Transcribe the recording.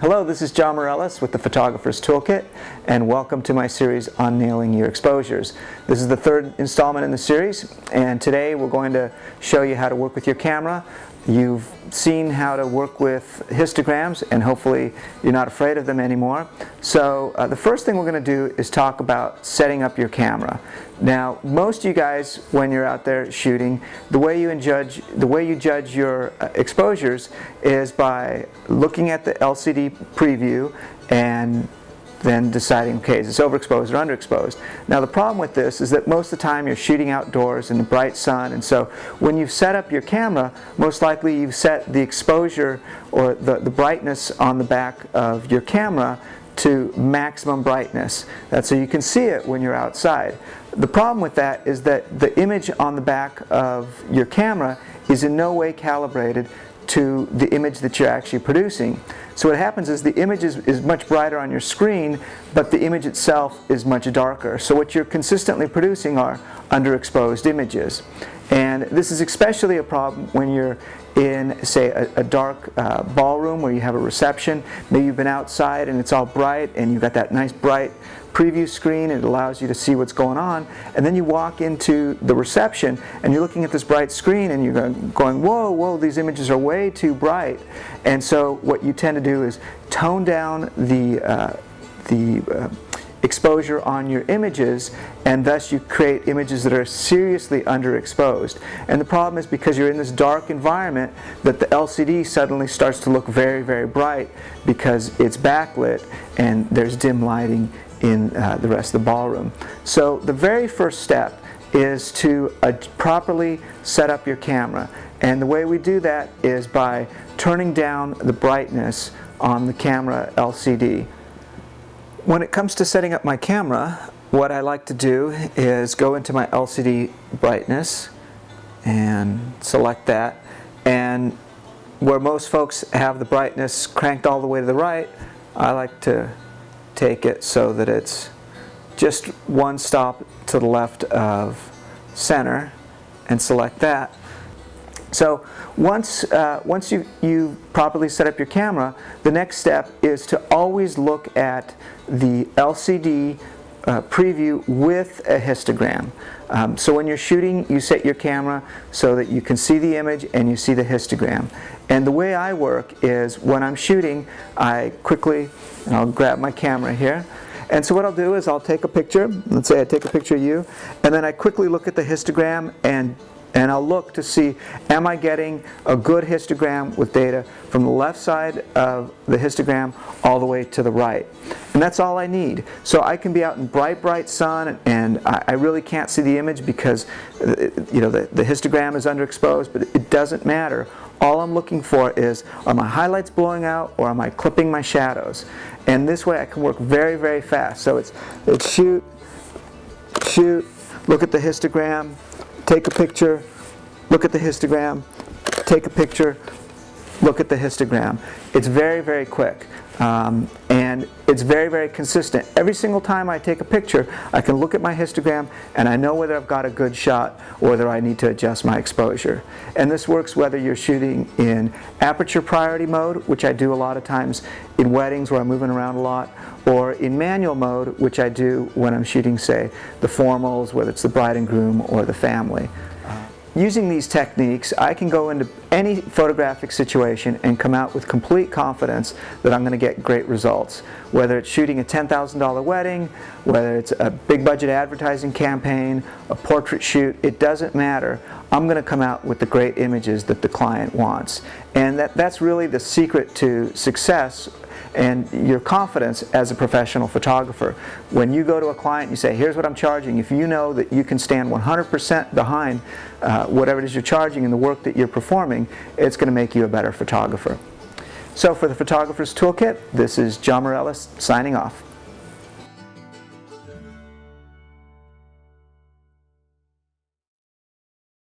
Hello, this is John Mireles with the Photographer's Toolkit, and welcome to my series on nailing your exposures. This is the third installment in the series, and today we're going to show you how to work with your camera. You've seen how to work with histograms, and hopefully you're not afraid of them anymore. So the first thing we're going to do is talk about setting up your camera. Now, most of you guys, when you're out there shooting, the way you judge your exposures is by looking at the LCD preview and then deciding, okay, is this overexposed or underexposed? Now the problem with this is that most of the time you're shooting outdoors in the bright sun, and so when you've set up your camera, most likely you've set the exposure or the brightness on the back of your camera to maximum brightness. That's so you can see it when you're outside. The problem with that is that the image on the back of your camera is in no way calibrated to the image that you're actually producing. So what happens is the image is much brighter on your screen, but the image itself is much darker. So what you're consistently producing are underexposed images. And this is especially a problem when you're in, say, a dark ballroom where you have a reception. Maybe you've been outside and it's all bright and you've got that nice bright preview screen, and it allows you to see what's going on, and then you walk into the reception and you're looking at this bright screen and you're going, whoa, whoa, these images are way too bright. And so what you tend to do is tone down the exposure on your images, and thus you create images that are seriously underexposed. And the problem is because you're in this dark environment that the LCD suddenly starts to look very, very bright because it's backlit and there's dim lighting in the rest of the ballroom. So the very first step is to properly set up your camera, and the way we do that is by turning down the brightness on the camera LCD. When it comes to setting up my camera, what I like to do is go into my LCD brightness and select that, and where most folks have the brightness cranked all the way to the right, I like to take it so that it's just one stop to the left of center and select that. So once you properly set up your camera, the next step is to always look at the LCD preview with a histogram. So when you're shooting, you set your camera so that you can see the image and you see the histogram. And the way I work is when I'm shooting, I quickly, and I'll grab my camera here, and so what I'll do is I'll take a picture. Let's say I take a picture of you, and then I quickly look at the histogram and I'll look to see, am I getting a good histogram with data from the left side of the histogram all the way to the right. And that's all I need. So I can be out in bright, bright sun, and I really can't see the image because the histogram is underexposed, but it doesn't matter. All I'm looking for is, are my highlights blowing out or am I clipping my shadows? And this way I can work very, very fast. So it's shoot, shoot, look at the histogram, take a picture, look at the histogram, take a picture, look at the histogram. It's very, very quick, and it's very, very consistent. Every single time I take a picture, I can look at my histogram and I know whether I've got a good shot or whether I need to adjust my exposure. And this works whether you're shooting in aperture priority mode, which I do a lot of times in weddings where I'm moving around a lot, or in manual mode, which I do when I'm shooting, say, the formals, whether it's the bride and groom or the family. Using these techniques, I can go into any photographic situation and come out with complete confidence that I'm going to get great results. Whether it's shooting a $10,000 wedding, whether it's a big budget advertising campaign, a portrait shoot, it doesn't matter. I'm going to come out with the great images that the client wants. And that's really the secret to success and your confidence as a professional photographer. When you go to a client and you say, here's what I'm charging, if you know that you can stand 100% behind whatever it is you're charging and the work that you're performing, it's going to make you a better photographer. So for the Photographer's Toolkit, this is John Mireles signing off.